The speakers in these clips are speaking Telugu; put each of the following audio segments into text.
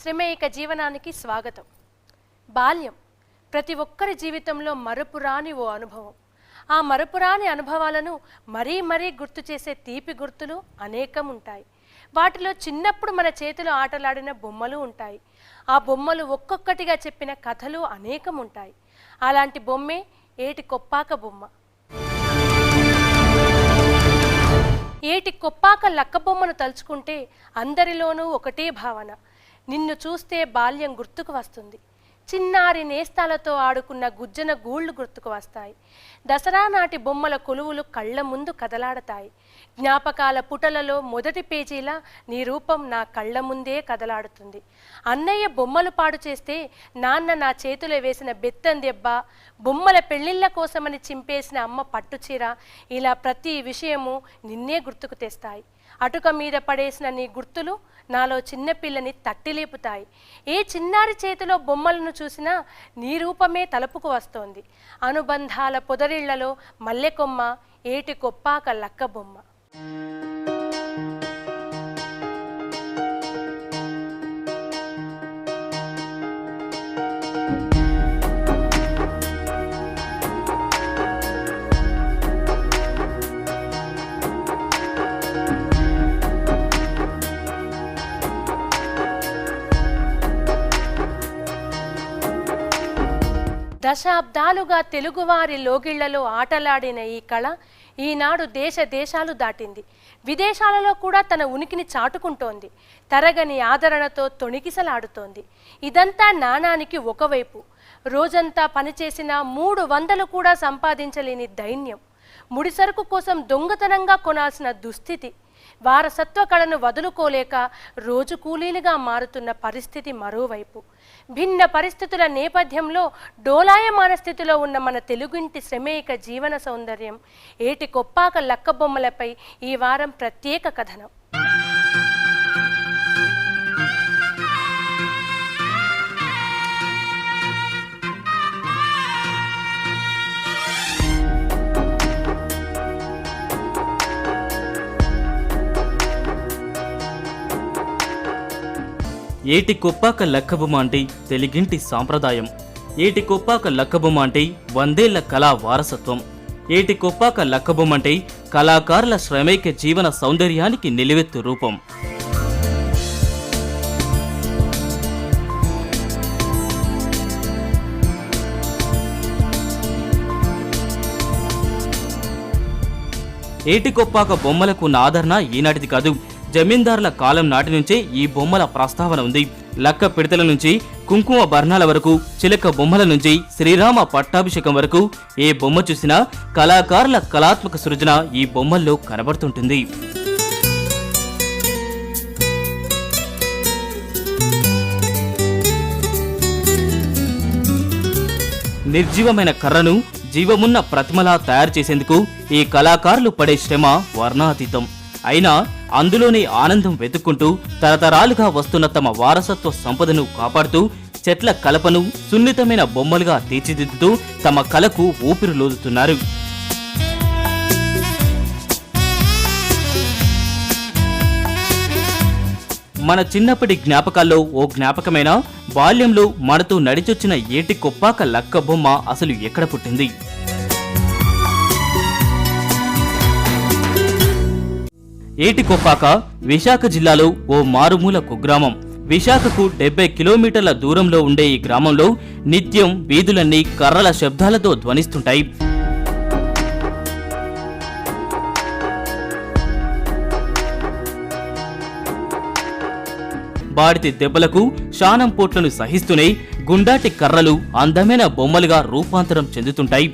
శ్రమేక జీవనానికి స్వాగతం. బాల్యం ప్రతి ఒక్కరి జీవితంలో మరపురాని ఓ అనుభవం. ఆ మరపురాని అనుభవాలను మరీ మరీ గుర్తు చేసే తీపి గుర్తులు అనేకం ఉంటాయి. వాటిలో చిన్నప్పుడు మన చేతిలో ఆటలాడిన బొమ్మలు ఉంటాయి. ఆ బొమ్మలు ఒక్కొక్కటిగా చెప్పిన కథలు అనేకం ఉంటాయి. అలాంటి బొమ్మే ఏటి కొప్పాక బొమ్మ. ఏటి కొప్పాక లక్క బొమ్మను తలుచుకుంటే అందరిలోనూ ఒకటే భావన. నిన్ను చూస్తే బాల్యం గుర్తుకు వస్తుంది. చిన్నారి నేస్తాలతో ఆడుకున్న గుజ్జన గూళ్ళు గుర్తుకు వస్తాయి. దసరా నాటి బొమ్మల కొలువులు కళ్ళ ముందు కదలాడతాయి. జ్ఞాపకాల పుటలలో మొదటి పేజీలా నీ రూపం నా కళ్ళ ముందే కదలాడుతుంది. అన్నయ్య బొమ్మలు పాడు చేస్తే నాన్న నా చేతిలో వేసిన బెత్తం దెబ్బ, బొమ్మల పెళ్లిళ్ళ కోసమని చింపేసిన అమ్మ పట్టుచీర, ఇలా ప్రతి విషయము నిన్నే గుర్తుకు తెస్తాయి. అటుక మీద పడేసిన నీ గుర్తులు నాలో చిన్నపిల్లని తట్టిలేపుతాయి. ఏ చిన్నారి చేతిలో బొమ్మలను చూసినా నీ రూపమే తలుపుకు వస్తోంది. అనుబంధాల పొదరిళ్లలో మల్లెకొమ్మ, ఏటి కొప్పాక లక్క బొమ్మ. దశాబ్దాలుగా తెలుగువారి లోగిళ్లలో ఆటలాడిన ఈ కళ ఈనాడు దేశ దేశాలు దాటింది. విదేశాలలో కూడా తన ఉనికిని చాటుకుంటోంది. తరగని ఆదరణతో తొణికిసలాడుతోంది. ఇదంతా నాణానికి ఒకవైపు. రోజంతా పనిచేసిన 300 కూడా సంపాదించలేని దైన్యం, ముడిసరుకు కోసం దొంగతనంగా కొనాల్సిన దుస్థితి, వారసత్వ కళను వదులుకోలేక రోజు కూలీలుగా మారుతున్న పరిస్థితి మరోవైపు. భిన్న పరిస్థితుల నేపథ్యంలో డోలాయమాన స్థితిలో ఉన్న మన తెలుగింటి శ్రమేక జీవన సౌందర్యం ఏటి కొప్పాక లక్క బొమ్మలపై ఈ వారం ప్రత్యేక కథనం. ఏటి కొప్పాక లక్కబొమ్మ అంటే తెలుగింటి సాంప్రదాయం. ఏటి కొప్పాక లక్కబొమ్మ అంటే 100 ఏళ్ల కళా వారసత్వం. ఏటి కొప్పాక లక్కబొమ్మ అంటే కళాకారుల శ్రమైక జీవన సౌందర్యానికి నిలువెత్తు రూపం. ఏటి కొప్పాక బొమ్మలకు ఉన్న ఆదరణ ఈనాటిది కాదు. జమీందారుల కాలం నాటి నుంచే ఈ బొమ్మల ప్రస్తావన ఉంది. లక్క పిడతల నుంచి కుంకుమ బర్ణాల వరకు, చిలక బొమ్మల నుంచి శ్రీరామ పట్టాభిషేకం వరకు ఏ బొమ్మ చూసినా కళాకారుల కళాత్మక సృజన ఈ బొమ్మల్లో కనబడుతుంటుంది. నిర్జీవమైన కర్రను జీవమున్న ప్రతిమలా తయారు చేసేందుకు ఈ కళాకారులు పడే శ్రమ వర్ణాతీతం. అయినా అందులోని ఆనందం వెతుక్కుంటూ తరతరాలుగా వస్తున్న తమ వారసత్వ సంపదను కాపాడుతూ చెట్ల కలపను సున్నితమైన బొమ్మలుగా తీర్చిదిద్దుతూ తమ కళకు ఊపిరిలోదుతున్నారు. మన చిన్నప్పటి జ్ఞాపకాల్లో ఓ జ్ఞాపకమైన బాల్యంలో మనతో నడిచొచ్చిన ఏటి కొప్పాక లక్క బొమ్మ అసలు ఎక్కడ పుట్టింది? ఏటి కొప్పాక విశాఖ జిల్లాలో ఓ మారుమూల కుగ్రామం. విశాఖకు 70 కిలోమీటర్ల దూరంలో ఉండే ఈ గ్రామంలో నిత్యం వీధులన్నీ కర్రల శబ్దాలతో ధ్వనిస్తుంటాయి. బాడితి దెబ్బలకు శానం పోట్లను సహిస్తూనే గుండాటి కర్రలు అందమైన బొమ్మలుగా రూపాంతరం చెందుతుంటాయి.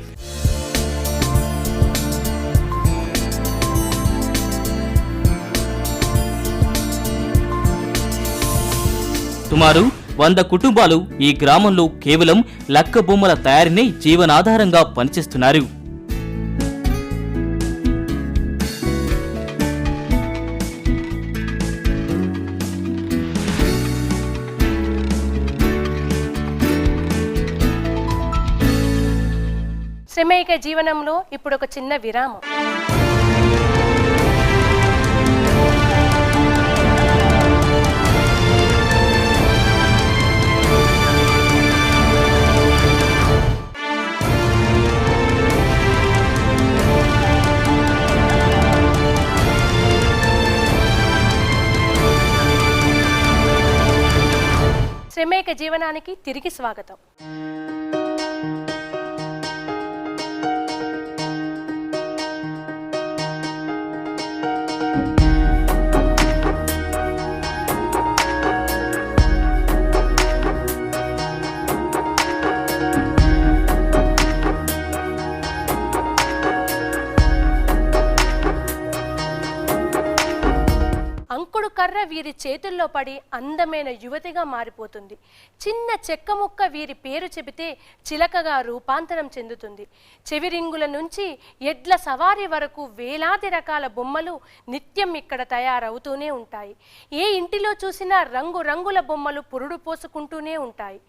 సుమారు 100 కుటుంబాలు ఈ గ్రామంలో కేవలం లక్క బొమ్మల తయారీని జీవనాధారంగా పనిచేస్తున్నారు. శ్రమేక జీవనంలో ఇప్పుడు ఒక చిన్న విరామం. జీవనానికి తిరిగి స్వాగతం. అంకుడు కర్ర వీరి చేతుల్లో పడి అందమైన యువతిగా మారిపోతుంది. చిన్న చెక్క ముక్క వీరి పేరు చెబితే చిలకగా రూపాంతరం చెందుతుంది. చెవిరింగుల నుంచి ఎడ్ల సవారీ వరకు వేలాది రకాల బొమ్మలు నిత్యం ఇక్కడ తయారవుతూనే ఉంటాయి. ఏ ఇంటిలో చూసినా రంగురంగుల బొమ్మలు పురుడు పోసుకుంటూనే ఉంటాయి.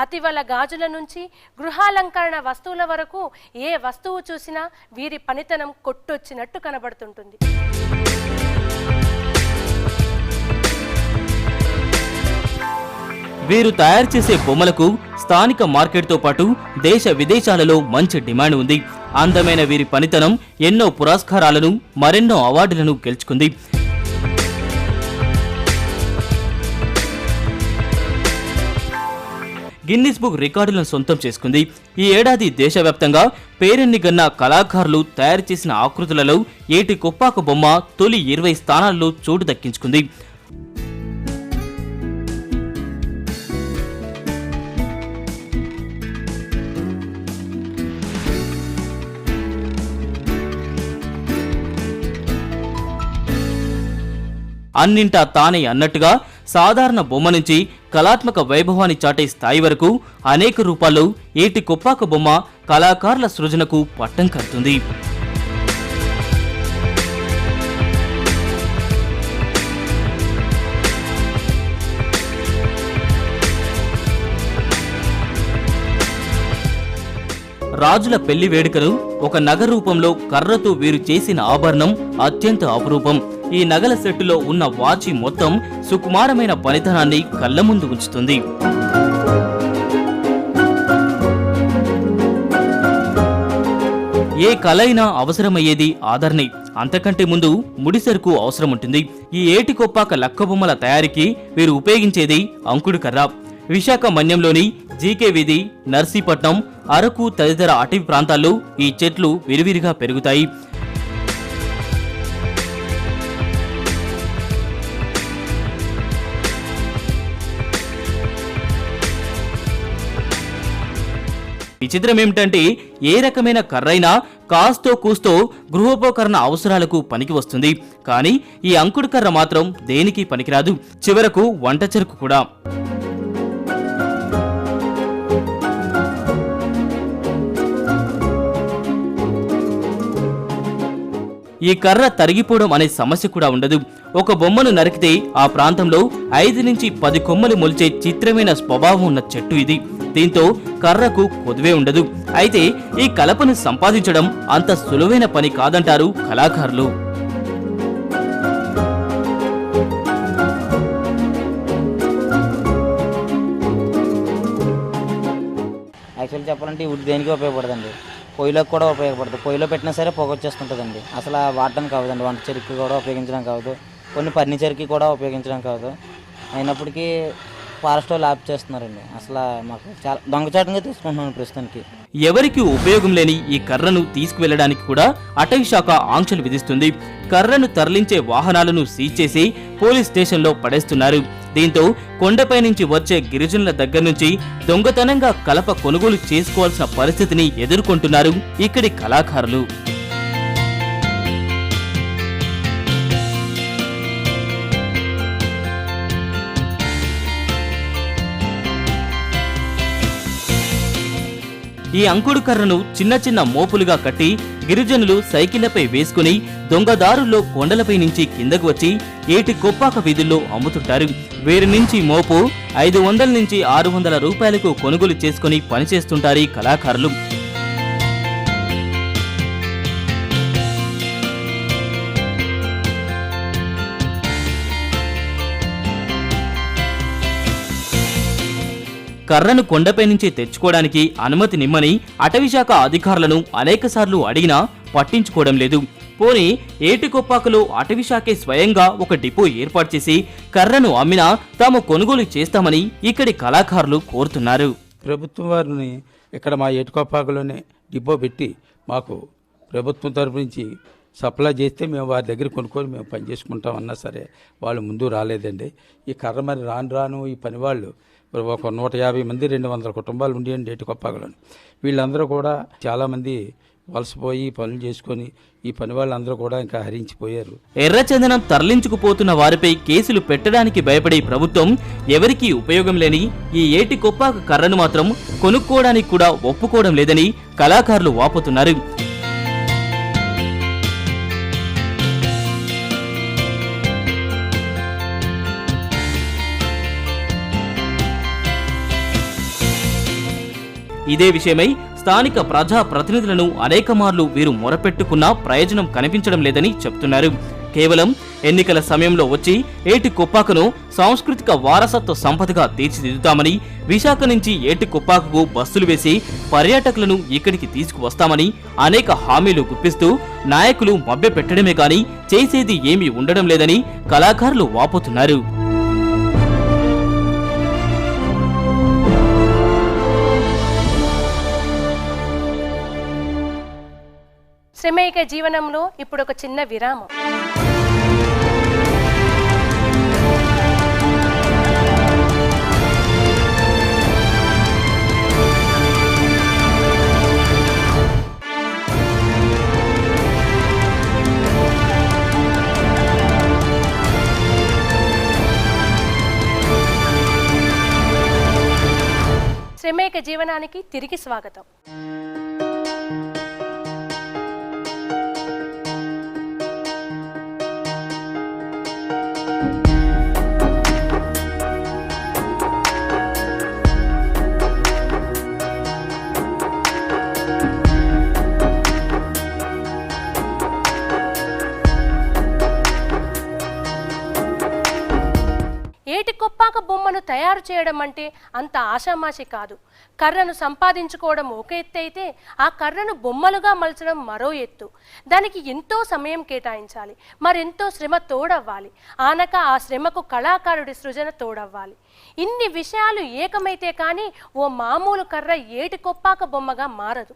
అతివల గాజుల నుంచి గృహాలంకరణ వస్తువుల వరకు ఏ వస్తువు చూసినా వీరి పనితనం కొట్టొచ్చినట్టు కనబడుతుంటుంది. వీరు తయారు చేసే బొమ్మలకు స్థానిక మార్కెట్తో పాటు దేశ విదేశాలలో మంచి డిమాండ్ ఉంది. అందమైన వీరి పనితనం ఎన్నో పురస్కారాలను మరెన్నో అవార్డులను గెలుచుకుంది. గిన్నిస్ బుక్ రికార్డులను సొంతం చేసుకుంది. ఈ ఏడాది దేశవ్యాప్తంగా పేరెన్నిగన్న కళాకారులు తయారు చేసిన ఆకృతులలో ఏటి కొప్పాక బొమ్మ తొలి 20 స్థానాల్లో చోటు దక్కించుకుంది. అన్నింటా తానే అన్నట్టుగా సాధారణ బొమ్మ నుంచి కళాత్మక వైభవాన్ని చాటే స్థాయి వరకు అనేక రూపాల్లో ఏటి కొప్పాక బొమ్మ కళాకారుల సృజనకు పట్టం కడుతుంది. రాజుల పెళ్లి వేడుకను ఒక నగ రూపంలో కర్రతో వీరు చేసిన ఆభరణం అత్యంత అపురూపం. ఈ నగల సెట్టులో ఉన్న వాచి మొత్తం సుకుమారమైన పనితనాన్ని కళ్ల ముందు ఉంచుతుంది. ఏ కళ అయినా అవసరమయ్యేది ఆదరణే. అంతకంటే ముందు ముడిసరుకు అవసరం ఉంటుంది. ఈ ఏటి కొప్పాక లక్కబొమ్మల తయారీకి వీరు ఉపయోగించేది అంకుడు కర్ర. విశాఖ మన్యంలోని జీకే వీధి, నర్సీపట్నం, అరకు తదితర అటవీ ప్రాంతాల్లో ఈ చెట్లు విరివిరిగా పెరుగుతాయి. విచిత్రం ఏమిటంటే ఏ రకమైన కర్రైనా కాస్తో కూస్తో గృహోపకరణ అవసరాలకు పనికి వస్తుంది. కానీ ఈ అంకుడు కర్ర మాత్రం దేనికి పనికిరాదు. చివరకు వంట చెరుకు కూడా. ఈ కర్ర తరిగిపోవడం అనే సమస్య కూడా ఉండదు. ఒక బొమ్మను నరికితే ఆ ప్రాంతంలో 5 నుంచి 10 కొమ్మలు మొలిచే చిత్రమైన స్వభావం ఉన్న చెట్టు ఇది. దీంతో కర్రకు కొదువే ఉండదు. అయితే ఈ కలపను సంపాదించడం అంత సులువైన పని కాదంటారు కళాకారులు. యాక్చువల్లీ చెప్పాలంటే ఈ వుడ్ దేనికి ఉపయోగపడదండి. పొయ్యిలోకి కూడా ఉపయోగపడుతుంది. పొయ్యిలో పెట్టినా సరే పొగ వచ్చేస్తుంటుందండి. అసలు వాడటం కావదండి. వంట చెరుకు కూడా ఉపయోగించడం కావదు. కొన్ని ఫర్నిచర్కి కూడా ఉపయోగించడం కావదు. అయినప్పటికీ ఫారెస్ట్ వాళ్ళు ఆప్ చేస్తున్నారండి. అసలు మాకు చాలా దొంగచాటంగా తీసుకుంటున్నాను ప్రస్తుతానికి. ఎవరికి ఉపయోగం లేని ఈ కర్రను తీసుకువెళ్లడానికి కూడా అటవీ శాఖ ఆంక్షలు విధిస్తుంది. కర్రను తరలించే వాహనాలను సీజ్ చేసి పోలీస్ స్టేషన్లో పడేస్తున్నారు. దీంతో కొండపై నుంచి వచ్చే గిరిజనుల దగ్గర నుంచి దొంగతనంగా కలప కొనుగోలు చేసుకోవాల్సిన పరిస్థితిని ఎదుర్కొంటున్నారు ఇక్కడి కళాకారులు. ఈ అంకుడు కర్రను చిన్న చిన్న మోపులుగా కట్టి గిరిజనులు సైకిళ్లపై వేసుకుని దొంగదారుల్లో కొండలపై నుంచి కిందకు వచ్చి ఏటి కొప్పాక వీధుల్లో అమ్ముతుంటారు. వీరి నుంచి మోపు 500 నుంచి 600 రూపాయలకు కొనుగోలు చేసుకుని పనిచేస్తుంటారు ఈ కళాకారులు. కర్రను కొండపై నుంచి తెచ్చుకోవడానికి అనుమతి నిమ్మని అటవీశాఖ అధికారులను అనేకసార్లు అడిగినా పట్టించుకోవడం లేదు. పోనీ ఏటికొప్పాకలో అటవీశాఖే స్వయంగా ఒక డిపో ఏర్పాటు చేసి కర్రను అమ్మినా తాము కొనుగోలు చేస్తామని ఇక్కడి కళాకారులు కోరుతున్నారు. ప్రభుత్వం వారిని ఇక్కడ మా ఏటికొప్పాకలోనే డిపో పెట్టి మాకు ప్రభుత్వం తరపు నుంచి సప్లై చేస్తే మేము వారి దగ్గర కొనుక్కొని మేము పని చేసుకుంటామన్నా సరే వాళ్ళు ముందు రాలేదండి. ఈ కర్ర మరి రాను ఈ పని వాళ్ళు ఒక 150 మంది 200 కుటుంబాలు ఉండేయండి ఏటికొప్పాకలోని. వీళ్ళందరూ కూడా చాలామంది వలసపోయి పనులు చేసుకొని ఈ పని వాళ్ళందరూ కూడా ఇంకా హరించిపోయారు. ఎర్రచందనం తరలించుకుపోతున్న వారిపై కేసులు పెట్టడానికి భయపడే ప్రభుత్వం ఎవరికీ ఉపయోగం లేని ఈ ఏటికొప్పాక కర్రను మాత్రం కొనుక్కోవడానికి కూడా ఒప్పుకోవడం లేదని కళాకారులు వాపోతున్నారు. ఇదే విషయమై స్థానిక ప్రజా ప్రతినిధులను అనేక మార్లు వీరు మొరపెట్టుకున్నా ప్రయోజనం కనిపించడం లేదని చెప్తున్నారు. కేవలం ఎన్నికల సమయంలో వచ్చి ఏటికొప్పాకను సాంస్కృతిక వారసత్వ సంపదగా తీర్చిదిద్దుతామని, విశాఖ నుంచి ఏటికొప్పాకకు బస్సులు వేసి పర్యాటకులను ఇక్కడికి తీసుకువస్తామని అనేక హామీలు గుప్పిస్తూ నాయకులు మభ్యపెట్టడమే గాని చేసేది ఏమీ ఉండడం లేదని కళాకారులు వాపోతున్నారు. శ్రమైక జీవనంలో ఇప్పుడు ఒక చిన్న విరామం. శ్రమైక జీవనానికి తిరిగి స్వాగతం. ఏటికొప్పాక బొమ్మను తయారు చేయడం అంటే అంత ఆషామాషి కాదు. కర్రను సంపాదించుకోవడం ఒక ఎత్తు అయితే ఆ కర్రను బొమ్మలుగా మలచడం మరో ఎత్తు. దానికి ఎంతో సమయం కేటాయించాలి, మరెంతో శ్రమ తోడవ్వాలి. ఆనక ఆ శ్రమకు కళాకారుడి సృజన తోడవ్వాలి. ఇన్ని విషయాలు ఏకమైతే కానీ ఓ మామూలు కర్ర ఏటికొప్పాక బొమ్మగా మారదు.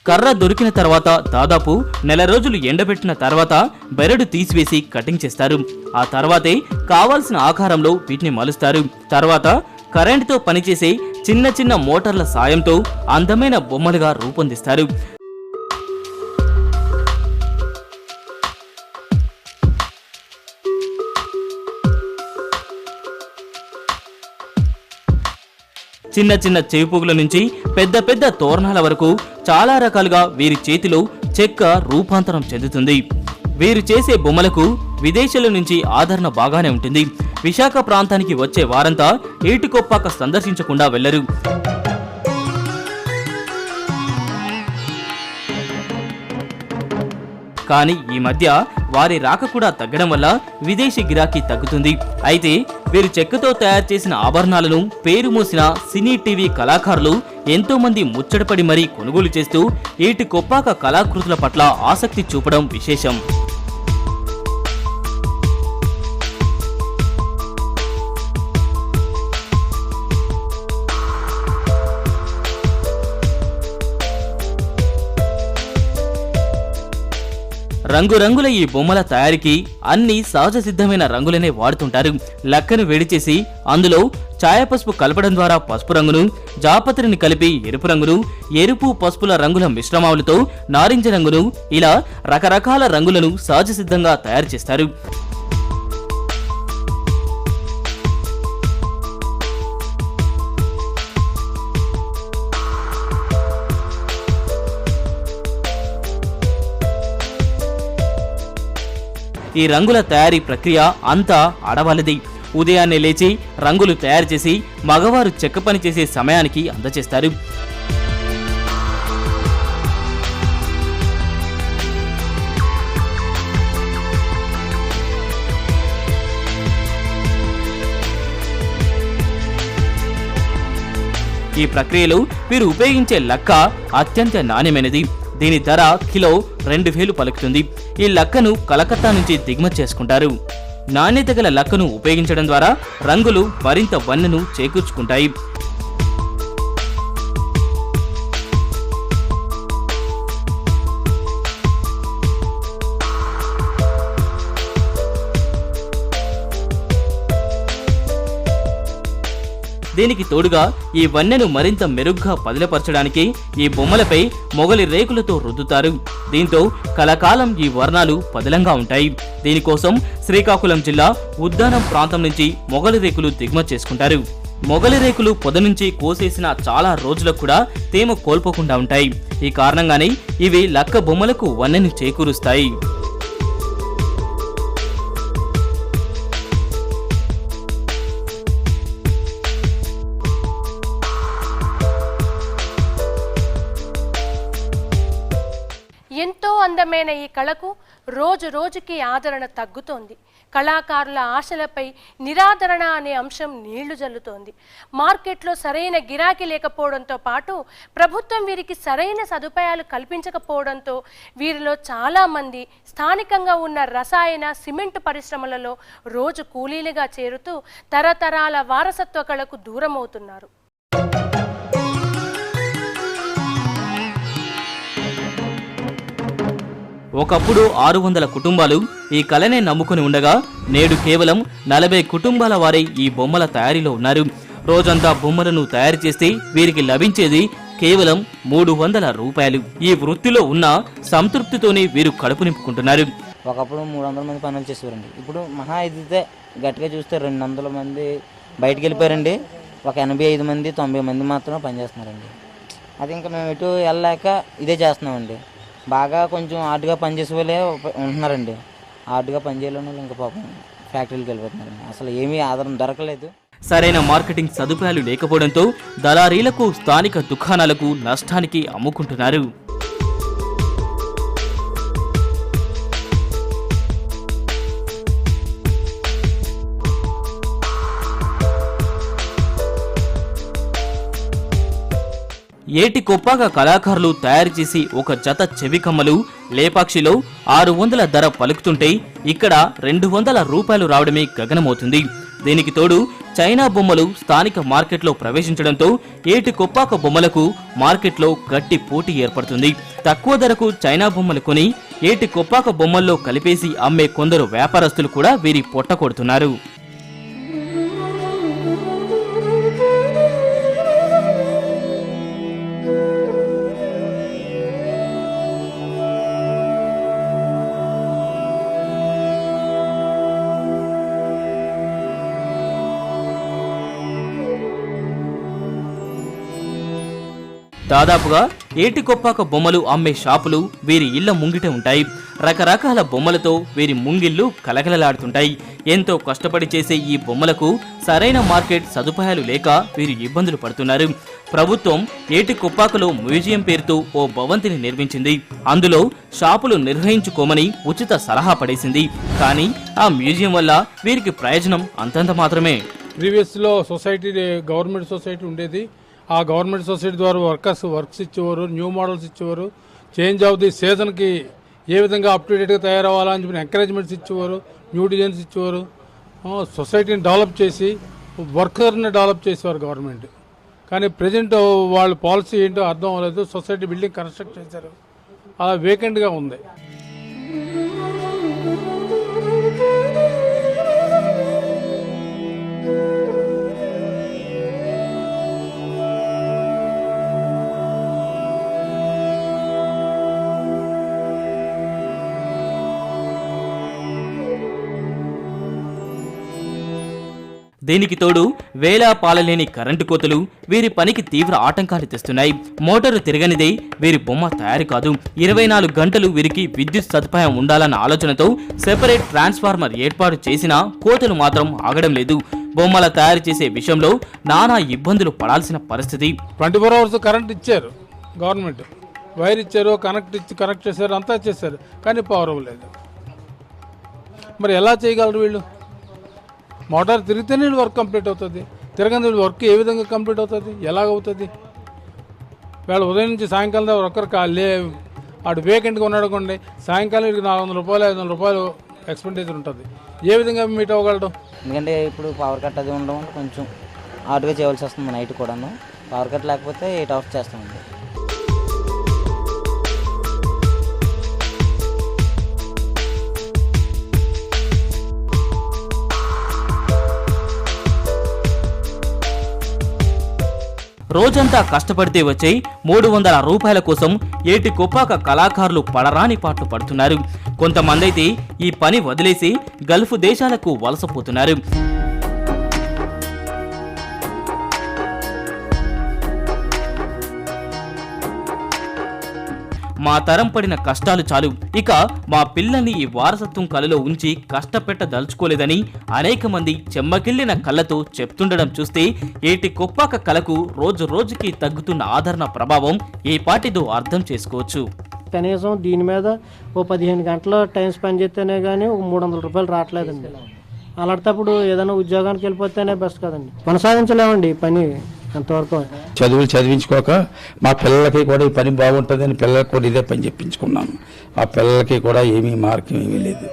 కర్ర దొరికిన తర్వాత దాదాపు నెల రోజులు ఎండబెట్టిన తర్వాత బెరడు తీసివేసి కటింగ్ చేస్తారు. ఆ తర్వాతే కావాల్సిన ఆకారంలో వీటిని మలుస్తారు. తర్వాత కరెంటుతో పనిచేసే చిన్న చిన్న మోటార్ల సాయంతో అందమైన బొమ్మలుగా రూపొందిస్తారు. చిన్న చిన్న చెవిపుగుల నుంచి పెద్ద పెద్ద తోరణాల వరకు చాలా రకాలుగా వీరి చేతిలో చెక్క రూపాంతరం చెందుతుంది. వీరు చేసే బొమ్మలకు విదేశాల నుంచి ఆదరణ బాగానే ఉంటుంది. విశాఖ ప్రాంతానికి వచ్చే వారంతా ఏటికొప్పాక సందర్శించకుండా వెళ్లరు. కానీ ఈ మధ్య వారి రాక కూడా తగ్గడం వల్ల విదేశీ గిరాకీ తగ్గుతుంది. అయితే వీరు చెక్కతో తయారు చేసిన ఆభరణాలను పేరు మోసిన సినీ టీవీ కళాకారులు ఎంతో మంది ముచ్చటపడి మరీ కొనుగోలు చేస్తూ ఏటికొప్పాక కళాకృతుల పట్ల ఆసక్తి చూపడం విశేషం. రంగురంగుల ఈ బొమ్మల తయారీకి అన్ని సహజ సిద్ధమైన రంగులనే వాడుతుంటారు. లక్కను వేడి చేసి అందులో ఛాయపసుపు కలపడం ద్వారా పసుపు రంగును, జాపత్రిని కలిపి ఎరుపు రంగును, ఎరుపు పసుపుల రంగుల మిశ్రమాలతో నారింజ రంగును, ఇలా రకరకాల రంగులను సహజ సిద్ధంగా తయారు చేస్తారు. ఈ రంగుల తయారీ ప్రక్రియ అంతా ఆడవాళ్ళది. ఉదయాన్నే లేచి రంగులు తయారు చేసి మగవారు చెక్క పని చేసే సమయానికి అందచేస్తారు. ఈ ప్రక్రియలో వీరు ఉపయోగించే లక్క అత్యంత నాణ్యమైనది. దీని ధర కిలో 2000 పలుకుతుంది. ఈ లక్కను కలకత్తా నుంచి దిగుమతి చేసుకుంటారు. నాణ్యత గల లక్కను ఉపయోగించడం ద్వారా రంగులు మరింత వన్నెను చేకూర్చుకుంటాయి. దీనికి తోడుగా ఈ వన్నెను మరింత మెరుగ్గా పదిలపరచడానికి ఈ బొమ్మలపై మొగలి రేకులతో రుద్దుతారు. దీంతో కలకాలం ఈ వర్ణాలు పదిలంగా ఉంటాయి. దీనికోసం శ్రీకాకుళం జిల్లా ఉద్దానం ప్రాంతం నుంచి మొగలి రేకులు దిగుమతి చేసుకుంటారు. మొగలి రేకులు పొద నుంచి కోసేసిన చాలా రోజులకు కూడా తేమ కోల్పోకుండా ఉంటాయి. ఈ కారణంగానే ఇవి లక్క బొమ్మలకు వన్నెను చేకూరుస్తాయి. ఎంతో అందమైన ఈ కళకు రోజు రోజుకి ఆదరణ తగ్గుతోంది. కళాకారుల ఆశలపై నిరాదరణ అనే అంశం నీళ్లు జల్లుతోంది. మార్కెట్లో సరైన గిరాకీ లేకపోవడంతో పాటు ప్రభుత్వం వీరికి సరైన సదుపాయాలు కల్పించకపోవడంతో వీరిలో చాలామంది స్థానికంగా ఉన్న రసాయన సిమెంట్ పరిశ్రమలలో రోజు కూలీలుగా చేరుతూ తరతరాల వారసత్వ కళకు దూరమవుతున్నారు. ఒకప్పుడు 600 కుటుంబాలు ఈ కళనే నమ్ముకుని ఉండగా నేడు కేవలం 40 కుటుంబాల వారే ఈ బొమ్మల తయారీలో ఉన్నారు. రోజంతా బొమ్మలను తయారు చేస్తే వీరికి లభించేది కేవలం 300 రూపాయలు. ఈ వృత్తిలో ఉన్న సంతృప్తితోనే వీరు కడుపు నింపుకుంటున్నారు. ఒకప్పుడు 300 మంది పనులు చేసేవారండి. ఇప్పుడు మహా అయితే గట్టిగా చూస్తే 200 మంది బయటకు వెళ్ళిపోయారండి. ఒక 85 మంది 90 మంది మాత్రమే పనిచేస్తున్నారండి. అది ఇంకా మేము ఎటు వెళ్ళలేక ఇదే చేస్తున్నామండి. బాగా కొంచెం హార్డ్గా పనిచేసే వాళ్ళే ఉంటున్నారండి. హార్డ్గా పనిచేయలేని వాళ్ళు ఇంకా పాపం ఫ్యాక్టరీలకు వెళ్ళిపోతున్నారండి. అసలు ఏమీ ఆధారం దొరకలేదు. సరైన మార్కెటింగ్ సదుపాయాలు లేకపోవడంతో దళారీలకు, స్థానిక దుకాణాలకు నష్టానికి అమ్ముకుంటున్నారు. ఏటి కొప్పాక కళాకారులు తయారు చేసి ఒక జత చెవి కమ్మలు లేపాక్షిలో 600 ధర పలుకుతుంటే ఇక్కడ 200 రూపాయలు రావడమే గగనమవుతుంది. దీనికి తోడు చైనా బొమ్మలు స్థానిక మార్కెట్లో ప్రవేశించడంతో ఏటి కొప్పాక బొమ్మలకు మార్కెట్లో గట్టి పోటీ ఏర్పడుతుంది. తక్కువ ధరకు చైనా బొమ్మలు కొని ఏటి కొప్పాక బొమ్మల్లో కలిపేసి అమ్మే కొందరు వ్యాపారస్తులు కూడా వీరి పొట్ట కొడుతున్నారు. దాదాపుగా ఏటి కొప్పాక బొమ్మలు అమ్మే షాపులు వీరి ఇళ్ల ముంగిట ఉంటాయి. రకరకాల బొమ్మలతో వీరి ముంగిళ్ళు కలకలలాడుతుంటాయి. ఎంతో కష్టపడి చేసే ఈ బొమ్మలకు సరైన మార్కెట్ సదుపాయాలు లేక వీరు ఇబ్బందులు పడుతున్నారు. ప్రభుత్వం ఏటి కొప్పాకలో మ్యూజియం పేరుతో ఓ భవంతిని నిర్మించింది. అందులో షాపులు నిర్వహించుకోమని ఉచిత సలహా పడేసింది. కానీ ఆ మ్యూజియం వల్ల వీరికి ప్రయోజనం అంతంత మాత్రమే. ప్రీవియస్లో సొసైటీ గవర్నమెంట్ సొసైటీ ఉండేది. ఆ గవర్నమెంట్ సొసైటీ ద్వారా వర్క్స్ ఇచ్చేవారు, న్యూ మోడల్స్ ఇచ్చేవారు, చేంజ్ ఆఫ్ ది సీజన్కి ఏ విధంగా అప్ టు డేట్గా తయారవ్వాలని చెప్పి ఎంకరేజ్మెంట్స్ ఇచ్చేవారు, న్యూ డిజైన్స్ ఇచ్చేవారు. సొసైటీని డెవలప్ చేసి వర్కర్ని డెవలప్ చేసేవారు గవర్నమెంట్. కానీ ప్రజెంట్ వాళ్ళ పాలసీ ఏంటో అర్థం అవ్వలేదు. సొసైటీ బిల్డింగ్ కన్స్ట్రక్ట్ చేశారు, అలా వేకెంట్గా ఉంది. దీనికి తోడు వేలా పాలలేని కరెంటు కోతలు వీరి పనికి తీవ్ర ఆటంకాలు తెస్తున్నాయి. మోటారు తిరగనిదే వీరి బొమ్మ తయారు కాదు. 24 గంటలు వీరికి విద్యుత్ సదుపాయం ఉండాలన్న ఆలోచనతో సెపరేట్ ట్రాన్స్ఫార్మర్ ఏర్పాటు చేసినా కోతలు మాత్రం ఆగడం లేదు. బొమ్మల తయారు చేసే విషయంలో నానా ఇబ్బందులు పడాల్సిన పరిస్థితి. 24 hours కరెంట్ ఇచ్చారు గవర్నమెంట్, వైర్ ఇచ్చారు, కనెక్ట్ చేశారు, అంతా చేశారు, కానీ పవర్ అవ్వలేదు. మరి ఎలా చేయగలరు వీళ్ళు? మోటార్ తిరిగితేనే వర్క్ కంప్లీట్ అవుతుంది. తిరగని వర్క్ ఏ విధంగా కంప్లీట్ అవుతుంది, ఎలాగవుతుంది? వేళ ఉదయం నుంచి సాయంకాలం దాకా ఒక్కరు ఆడు వేకెంట్గా ఉన్నాడుకోండి, సాయంకాలం 400 రూపాయలు 500 రూపాయలు ఎక్స్పెండిచర్ ఉంటుంది. ఏ విధంగా మీట్ అవ్వగలడం? ఎందుకంటే ఇప్పుడు పవర్ కట్ అది ఉండడం వల్ల కొంచెం హార్డ్గా చేయవలసి వస్తుంది నైట్ కూడాను. పవర్ కట్ లేకపోతే 8 అవర్స్ చేస్తామండి. రోజంతా కష్టపడితే వచ్చే 300 రూపాయల కోసం ఏటి కొప్పాక కళాకారులు పడరాని పాటలు పడుతున్నారు. కొంతమందైతే ఈ పని వదిలేసి గల్ఫ్ దేశాలకు వలసపోతున్నారు. మా తరం పడిన కష్టాలు చాలు, ఇక మా పిల్లల్ని ఈ వారసత్వం కలలో ఉంచి కష్టపెట్టదలుచుకోలేదని అనేక మంది చెమ్మకిల్లిన కళ్ళతో చెప్తుండడం చూస్తే ఏటి కొప్పాక కళకు రోజు రోజుకి తగ్గుతున్న ఆదరణ ప్రభావం ఏ పాటిదో అర్థం చేసుకోవచ్చు. కనీసం దీని మీద ఓ 15 గంటలు టైం స్పెండ్ చేస్తేనే కానీ ఒక 300 రూపాయలు రావట్లేదండి. అలాంటప్పుడు ఏదైనా ఉద్యోగానికి వెళ్ళిపోతేనే బెస్ట్ కదండి. కొనసాగించలేమండి ఈ పని అంతవరకు. చదువులు చదివించుకోక మా పిల్లలకి కూడా ఈ పని బాగుంటుందని పిల్లలకి కూడా ఇదే పని చెప్పించుకున్నాను. ఆ పిల్లలకి కూడా ఏమీ మార్గం ఏమీ లేదు.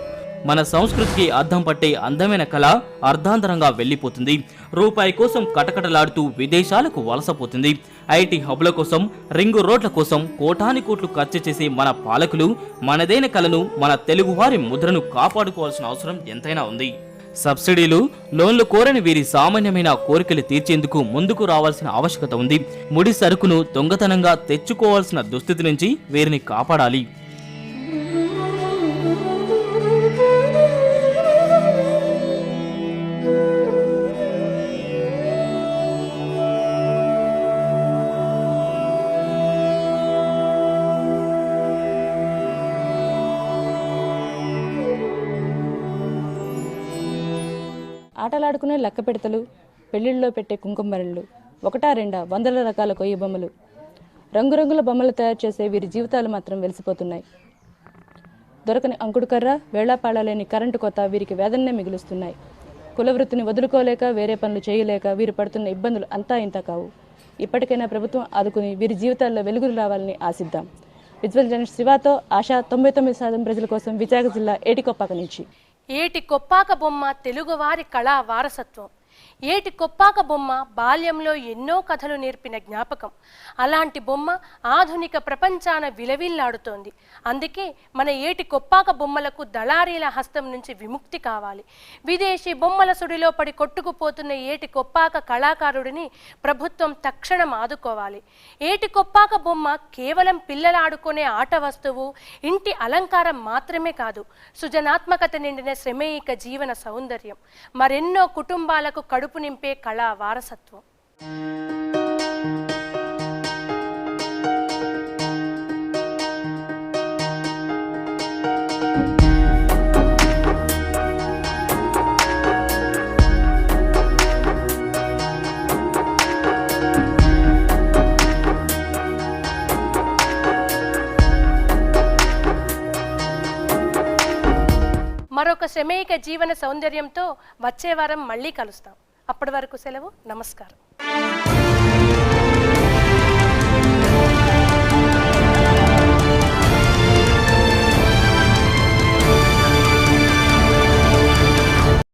మన సంస్కృతికి అద్దం పట్టే అందమైన కళ అర్ధాంతరంగా వెళ్లిపోతుంది. రూపాయి కోసం కటకటలాడుతూ విదేశాలకు వలసపోతుంది. ఐటీ హబ్ల కోసం, రింగు రోడ్ల కోసం కోటాని కోట్లు ఖర్చు చేసే మన పాలకులు మనదైన కళను, మన తెలుగువారి ముద్రను కాపాడుకోవాల్సిన అవసరం ఎంతైనా ఉంది. సబ్సిడీలు, లోన్లు కోరని వీరి సామాన్యమైన కోరికలు తీర్చేందుకు ముందుకు రావాల్సిన ఆవశ్యకత ఉంది. ముడి సరుకును దొంగతనంగా తెచ్చుకోవాల్సిన దుస్థితి నుంచి వీరిని కాపాడాలి. ఆటలాడుకునే లక్క పెడతలు, పెళ్లిళ్ళలో పెట్టే కుంకుమరళ్ళు, 1-2 వందల రకాల కొయ్య బొమ్మలు, రంగురంగుల బొమ్మలు తయారు చేసే వీరి జీవితాలు మాత్రం వెలిసిపోతున్నాయి. దొరకని అంకుడుకర్ర, వేళాపాళలేని కరెంటు కొత్త వీరికి వేదన్నే మిగులుస్తున్నాయి. కులవృత్తిని వదులుకోలేక, వేరే పనులు చేయలేక వీరు పడుతున్న ఇబ్బందులు అంతా ఇంత కావు. ఇప్పటికైనా ప్రభుత్వం ఆదుకుని వీరి జీవితాల్లో వెలుగులు రావాలని ఆశిద్దాం. విజువల్ జర్నలిస్ట్ శివాతో ఆశ, 99% ప్రజల కోసం, విశాఖ జిల్లా ఏటికొప్పాక నుంచి. ఏటి కొప్పాక బొమ్మ తెలుగువారి కళా వారసత్వం. ఏటి కొప్పాక బొమ్మ బాల్యంలో ఎన్నో కథలు నేర్పిన జ్ఞాపకం. అలాంటి బొమ్మ ఆధునిక ప్రపంచాన విలవిల్లాడుతోంది. అందుకే మన ఏటి కొప్పాక బొమ్మలకు దళారీల హస్తం నుంచి విముక్తి కావాలి. విదేశీ బొమ్మల సుడిలో పడి కొట్టుకుపోతున్న ఏటి కొప్పాక కళాకారుడిని ప్రభుత్వం తక్షణం ఆదుకోవాలి. ఏటి కొప్పాక బొమ్మ కేవలం పిల్లలు ఆడుకునే ఆట వస్తువు, ఇంటి అలంకారం మాత్రమే కాదు, సృజనాత్మకత నిండిన శ్రమేయిక జీవన సౌందర్యం, మరెన్నో కుటుంబాలకు కడుపు నింపే కళా వారసత్వం. మరొక శ్రమేయిక జీవన సౌందర్యంతో వచ్చే వారం మళ్ళీ కలుస్తాం. అప్పటి వరకు సెలవు. నమస్కారం.